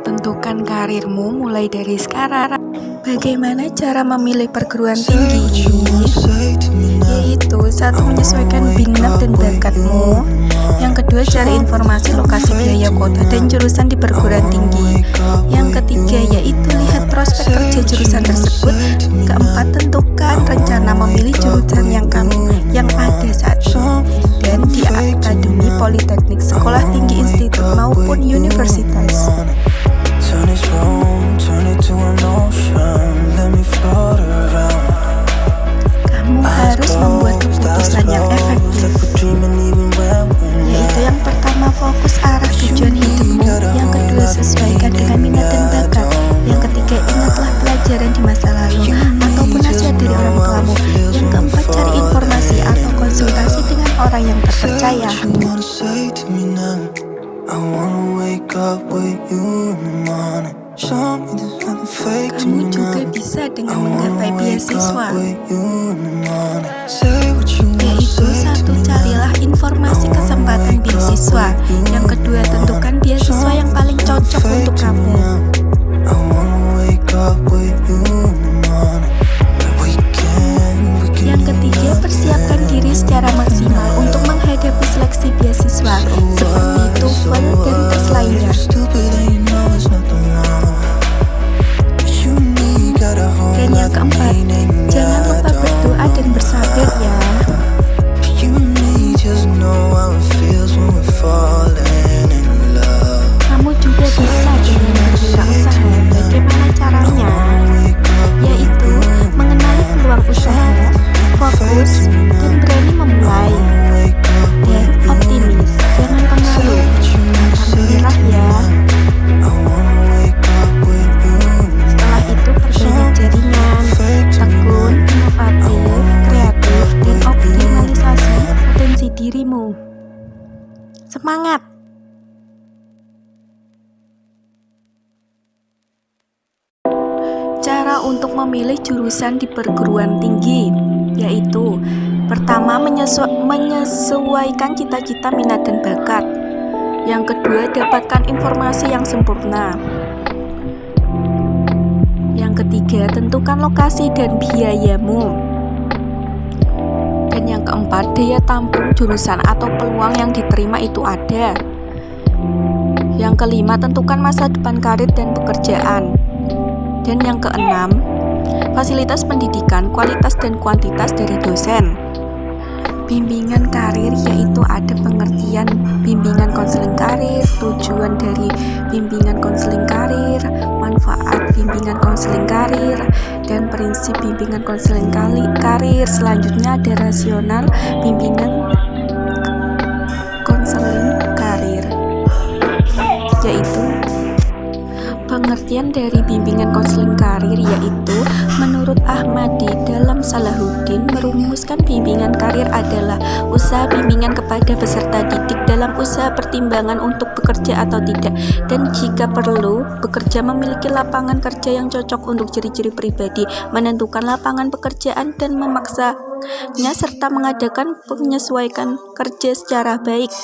Tentukan karirmu mulai dari sekarang. Bagaimana cara memilih perguruan tinggi? Yaitu satu, menyesuaikan minat dan bakatmu. Yang kedua, cari informasi lokasi, biaya, kota, dan jurusan di perguruan tinggi. Yang ketiga, yaitu lihat prospek kerja jurusan tersebut. Keempat, tentukan rencana memilih jurusan yang ada saat ini, dan di akademi, politeknik, sekolah tinggi, institut, maupun universitas. Kamu harus membuat keputusan yang efektif, yaitu yang pertama, fokus arah tujuan hidupmu. Yang kedua, sesuaikan dengan minat dan bakat. Yang ketiga, ingatlah pelajaran di masa lalu ataupun nasihat dari orang tuamu. Yang keempat, cari informasi atau konsultasi dengan orang yang terpercaya. Kamu juga bisa dengan menggapai beasiswa, yaitu satu, carilah informasi kesempatan beasiswa. Yang kedua, tentukan beasiswa yang paling cocok untuk kamu. Yang ketiga, persiapkan diri secara maksimal untuk menghadapi seleksi beasiswa seperti TOEFL dan tes lainnya. Dan yang keempat, jangan lupa berdoa dan bersabar ya. Kamu juga bisa dengan berwirausaha. Bagaimana caranya? Yaitu mengenali peluang usaha, fokus, dan berani memulai. Dan optimis, jangan pemalu. Alhamdulillah ya. Setelah itu, perbanyak jaringan, tekun, inovatif, kreatif, dan optimalisasi potensi dirimu. Semangat! Cara untuk memilih jurusan di perguruan tinggi, yaitu pertama, menyesuaikan cita-cita, minat, dan bakat. Yang kedua, dapatkan informasi yang sempurna. Yang ketiga, tentukan lokasi dan biayamu. Dan yang keempat, daya tampung jurusan atau peluang yang diterima itu ada. Yang kelima, tentukan masa depan karir dan pekerjaan. Dan yang keenam, fasilitas pendidikan, kualitas dan kuantitas dari dosen. Bimbingan karir, yaitu ada pengertian bimbingan konseling karir, tujuan dari bimbingan konseling karir, manfaat bimbingan konseling karir, dan prinsip bimbingan konseling karir. Selanjutnya ada rasional bimbingan konseling karir, yaitu pengertian dari bimbingan konseling karir, yaitu menurut Ahmadi dalam Salahuddin, merumuskan bimbingan karir adalah usaha bimbingan kepada peserta didik dalam usaha pertimbangan untuk bekerja atau tidak, dan jika perlu bekerja, memiliki lapangan kerja yang cocok untuk ciri-ciri pribadi, menentukan lapangan pekerjaan dan memaksanya, serta mengadakan penyesuaian kerja secara baik.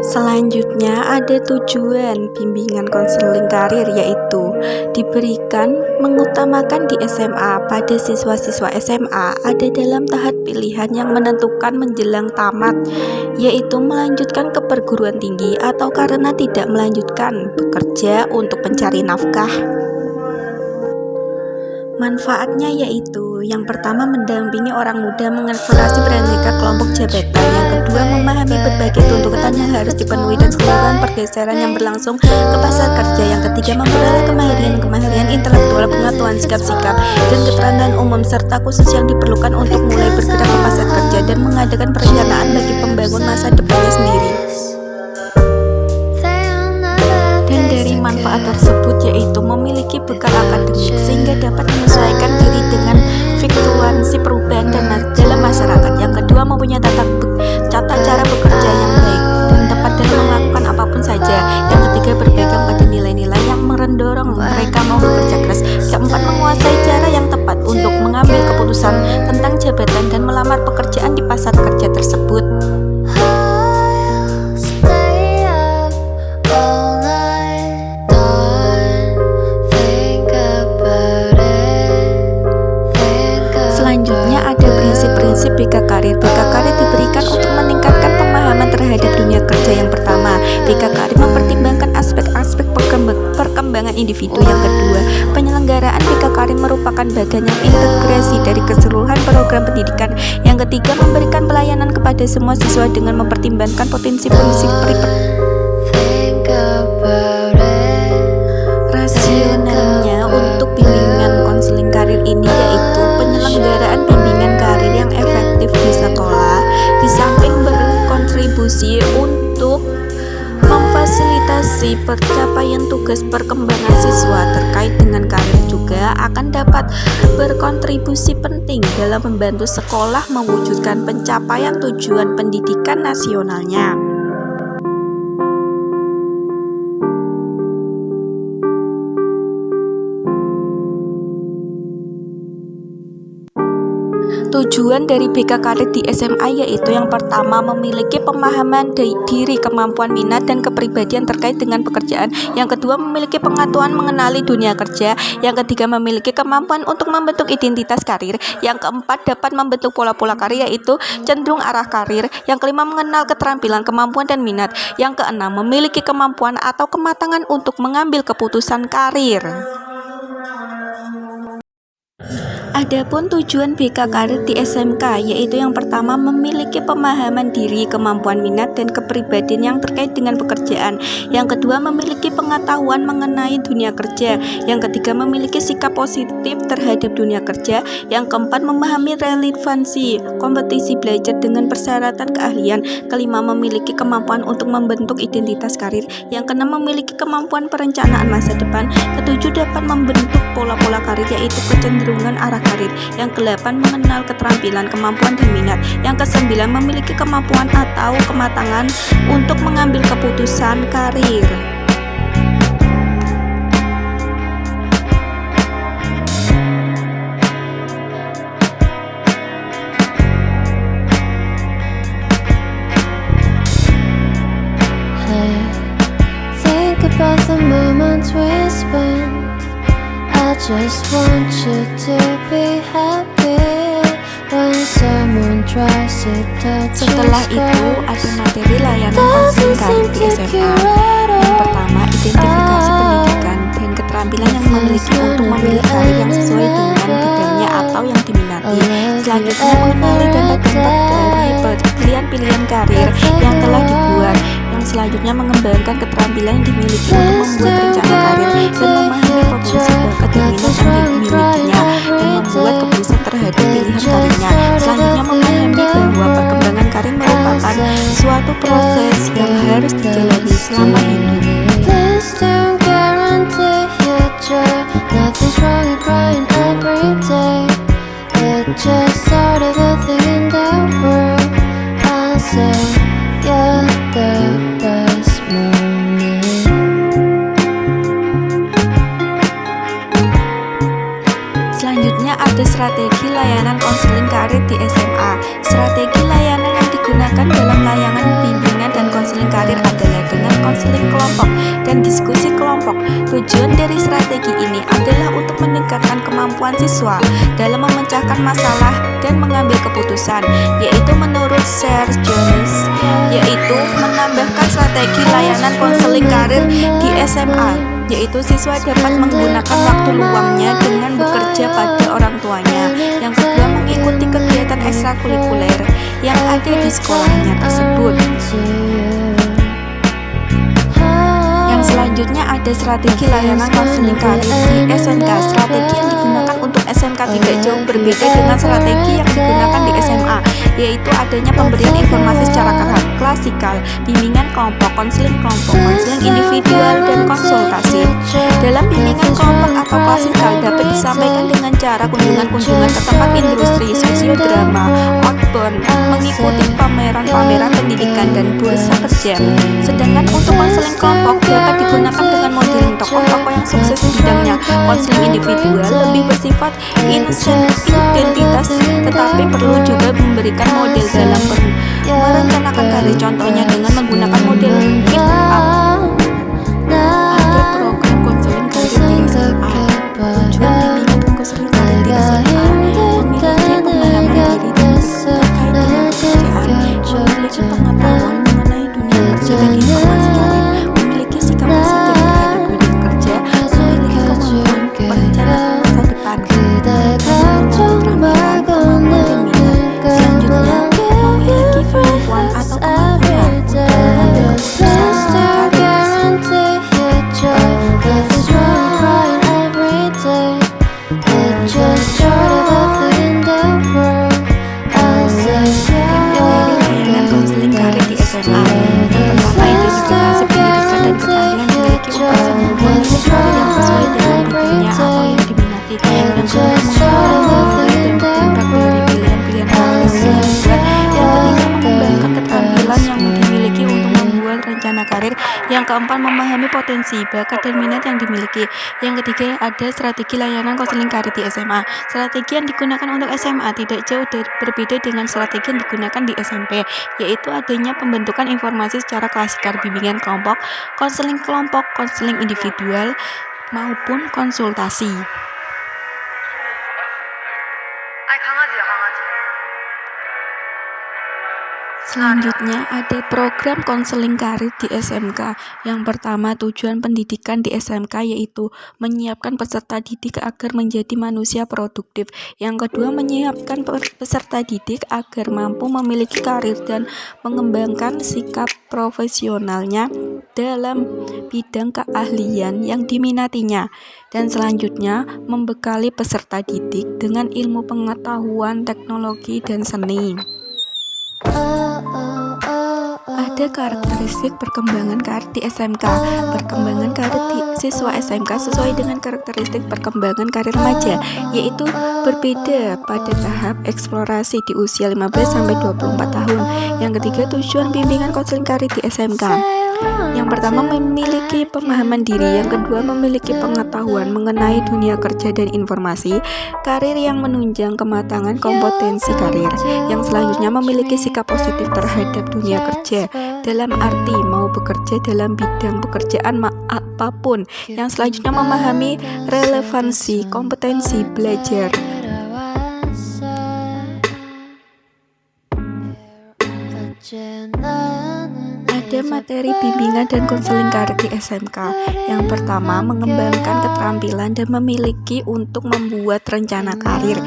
Selanjutnya ada tujuan bimbingan konseling karir, yaitu diberikan mengutamakan di SMA pada siswa-siswa SMA ada dalam tahap pilihan yang menentukan menjelang tamat, yaitu melanjutkan ke perguruan tinggi atau karena tidak melanjutkan bekerja untuk mencari nafkah. Manfaatnya yaitu yang pertama, mendampingi orang muda mengeksplorasi beraneka kelompok jabatan. Yang kedua, memahami berbagai tuntutan yang harus dipenuhi dan keseluruhan pergeseran yang berlangsung ke pasar kerja. Yang ketiga, memperoleh kemahirian intelektual, pengetahuan sikap-sikap, dan keterampilan umum serta khusus yang diperlukan untuk mulai bergerak ke pasar kerja dan mengadakan perencanaan bagi pembangun masa depannya sendiri. Dan dari manfaat tersebut yaitu memiliki bekal akademik sehingga dapat menyesuaikan diri dengan fluktuasi perubahan dalam masyarakat. Yang kedua, mempunyai tata cara bekerja yang baik dan tepat dalam melakukan apapun saja. Yang ketiga, berpegang pada nilai-nilai yang mendorong mereka mau bekerja keras. Keempat, menguasai cara yang tepat untuk mengambil keputusan tentang jabatan jabatan dan melamar pekerjaan di pasar kerja tersebut. Selanjutnya ada prinsip-prinsip BK Karir. BK Karir diberikan untuk meningkatkan pemahaman terhadap dunia kerja. Yang pertama, BK Karir mempertimbangkan aspek-aspek perkembangan individu. Yang kedua, penyelenggaraan BK Karir merupakan bagian yang integrasi dari keseluruhan program pendidikan. Yang ketiga, memberikan pelayanan kepada semua siswa dengan mempertimbangkan potensi-potensi rasionalnya untuk bimbingan konseling karir ini, yaitu penyelenggaraan bimbingan karir yang efektif di sekolah, di samping berkontribusi untuk memfasilitasi pencapaian tugas perkembangan siswa terkait dengan karir, juga akan dapat berkontribusi penting dalam membantu sekolah mewujudkan pencapaian tujuan pendidikan nasionalnya. Tujuan dari BK Karir di SMA yaitu yang pertama, memiliki pemahaman diri, kemampuan, minat, dan kepribadian terkait dengan pekerjaan. Yang kedua, memiliki pengetahuan mengenali dunia kerja. Yang ketiga, memiliki kemampuan untuk membentuk identitas karir. Yang keempat, dapat membentuk pola-pola karir yaitu cenderung arah karir. Yang kelima, mengenal keterampilan, kemampuan, dan minat. Yang keenam, memiliki kemampuan atau kematangan untuk mengambil keputusan karir. Adapun tujuan BK Karir di SMK yaitu yang pertama, memiliki pemahaman diri, kemampuan, minat, dan kepribadian yang terkait dengan pekerjaan. Yang kedua, memiliki pengetahuan mengenai dunia kerja. Yang ketiga, memiliki sikap positif terhadap dunia kerja. Yang keempat, memahami relevansi kompetisi belajar dengan persyaratan keahlian. Kelima, memiliki kemampuan untuk membentuk identitas karir. Yang keenam, memiliki kemampuan perencanaan masa depan. Ketujuh, dapat membentuk pola-pola karir yaitu kecenderungan arah karir. Yang kedelapan, mengenal keterampilan, kemampuan, dan minat. Yang kesembilan, memiliki kemampuan atau kematangan untuk mengambil keputusan karir. Think about the moments we spent. I just want you to be happy when someone tries to touch you. Setelah itu ada materi layanan konseling karir di SMA. Yang pertama, identifikasi pendidikan dan keterampilan yang memiliki untuk memilih karir yang sesuai dengan bidangnya atau yang diminati. Selanjutnya, mengenali dampak-dampak dari pilihan-pilihan karir yang telah dibuat. Yang selanjutnya, mengembangkan keterampilan yang dimiliki untuk membuat rencana karir dan memahami potensi bakat dan minat yang dimilikinya dan membuat keputusan terhadap pilihan karirnya. Selanjutnya, memahami bahwa perkembangan karir merupakan suatu proses yang harus dijalani selama hidup. Please don't guarantee your joy. Nothing's wrong with crying every day. It's just sort of a thing in the world. I'll say you're the best moment. Selanjutnya ada strategi layanan konseling karir di SMA. Strategi layanan yang digunakan dalam layanan bimbingan dan konseling karir adalah dengan konseling kelompok dan diskusi kelompok. Tujuan dari strategi ini adalah untuk meningkatkan kemampuan siswa dalam memecahkan masalah dan mengambil keputusan, yaitu menurut Serge Jones, yaitu menambahkan strategi layanan konseling karir di SMA, yaitu siswa dapat menggunakan waktu luangnya dengan bekerja pada orang tuanya. Yang kedua, mengikuti kegiatan ekstrakurikuler yang ada di sekolahnya tersebut. Yang selanjutnya ada strategi layanan konseling karir di SMK. Strategi yang digunakan untuk SMK tidak jauh berbeda dengan strategi yang digunakan di SMA, yaitu adanya pemberian informasi secara klasikal, bimbingan kelompok, konseling individual, dan konsultasi. Dalam bimbingan kelompok atau klasikal dapat disampaikan dengan cara kunjungan-kunjungan ke tempat industri, sosiodrama, outbound, mengikuti pameran-pameran pendidikan dan bursa kerja. Sedangkan untuk konseling kelompok dapat digunakan dengan modeling tokoh-tokoh yang sukses di bidangnya. Konseling individual lebih bersifat identitas, tetapi perlu juga memberikan model dalam merencanakan karir, contohnya dengan menggunakan model Meet Up. Ada program konseling karir di SMA. Tujuan bimbingan konseling karir di SMA memiliki pemahaman diri dan terkait dengan pekerjaan, memiliki pengetahuan mengenai dunia kerja dan informasi karir, memiliki sikap positif terhadap dunia kerja, memiliki kemampuan perencanaan masa depan, keterampilan, kemampuan dan minat. Selanjutnya, memiliki kemampuan atau kemampuan untuk mengambil keputusan karir. Layanan konseling karir di SMA. Yang pertama, identifikasi pendidikan dan keterampilan, memiliki upaya memilih karir yang sesuai dengan bidangnya atau yang diminati. Yang kedua, mengetahui dan bertindak dari pilihan-pilihan karir yang dibuat. Yang ketiga, mengembangkan keterampilan yang dimiliki untuk membuat rencana karir. Yang keempat, memahami potensi, bakat dan minat yang dimiliki. Yang ketiga, ada strategi layanan konseling karir di SMA. Strategi yang digunakan untuk SMA tidak jauh berbeda dengan strategi yang digunakan di SMP, yaitu adanya pembentukan informasi secara klasikal, bimbingan kelompok, konseling individual, maupun konsultasi. Selanjutnya ada program konseling karir di SMK. Yang pertama, tujuan pendidikan di SMK yaitu menyiapkan peserta didik agar menjadi manusia produktif. Yang kedua, menyiapkan peserta didik agar mampu memiliki karir dan mengembangkan sikap profesionalnya dalam bidang keahlian yang diminatinya. Dan selanjutnya, membekali peserta didik dengan ilmu pengetahuan, teknologi, dan seni. Ada karakteristik perkembangan karir di SMK. Perkembangan karir di siswa SMK sesuai dengan karakteristik perkembangan karir remaja, yaitu berbeda pada tahap eksplorasi di usia 15-24 tahun. Yang ketiga, tujuan bimbingan konseling karir di SMK. Yang pertama, memiliki pemahaman diri. Yang kedua, memiliki pengetahuan mengenai dunia kerja dan informasi karir yang menunjang kematangan kompetensi karir. Yang selanjutnya, memiliki sikap positif terhadap dunia kerja dalam arti mau bekerja dalam bidang pekerjaan apapun. Yang selanjutnya, memahami relevansi kompetensi belajar. Ada materi bimbingan dan konseling karir di SMK. Yang pertama, mengembangkan keterampilan dan memiliki untuk membuat rencana karir.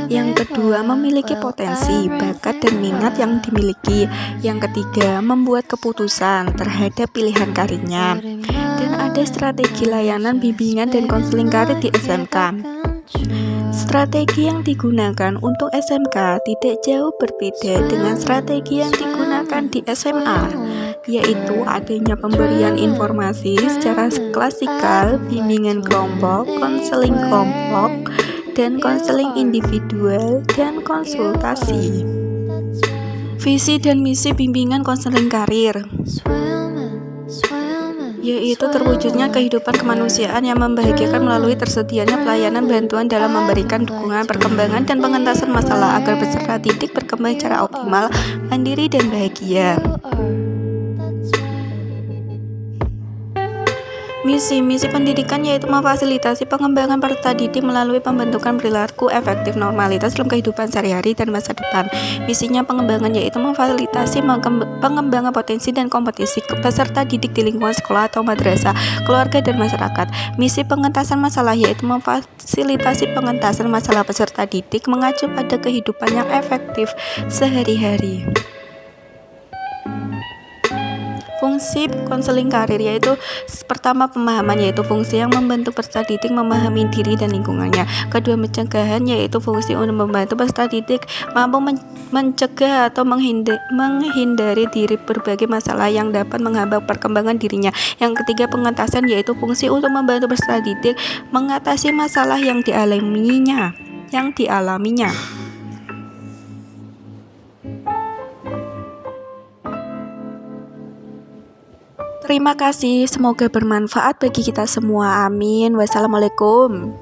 Yang kedua, memiliki potensi, bakat dan minat yang dimiliki. Yang ketiga, membuat keputusan terhadap pilihan karirnya. Dan ada strategi layanan bimbingan dan konseling karir di SMK. Strategi yang digunakan untuk SMK tidak jauh berbeda dengan strategi yang digunakan di SMA, yaitu adanya pemberian informasi secara klasikal, bimbingan kelompok, konseling kelompok, dan konseling individual, dan konsultasi. Visi dan misi bimbingan konseling karir yaitu terwujudnya kehidupan kemanusiaan yang membahagiakan melalui tersedianya pelayanan bantuan dalam memberikan dukungan, perkembangan, dan pengentasan masalah agar peserta didik berkembang secara optimal, mandiri, dan bahagia. Misi pendidikan yaitu memfasilitasi pengembangan peserta didik melalui pembentukan perilaku efektif normalitas dalam kehidupan sehari-hari dan masa depan. Misinya pengembangan yaitu memfasilitasi pengembangan potensi dan kompetisi peserta didik di lingkungan sekolah atau madrasah, keluarga, dan masyarakat. Misi pengentasan masalah yaitu memfasilitasi pengentasan masalah peserta didik mengacu pada kehidupan yang efektif sehari-hari. Fungsi konseling karir yaitu pertama pemahaman, yaitu fungsi yang membantu peserta didik memahami diri dan lingkungannya. Kedua, pencegahan, yaitu fungsi untuk membantu peserta didik mampu mencegah atau menghindari diri berbagai masalah yang dapat menghambat perkembangan dirinya. Yang ketiga, pengentasan, yaitu fungsi untuk membantu peserta didik mengatasi masalah yang dialaminya. Terima kasih, semoga bermanfaat bagi kita semua. Amin. Wassalamualaikum.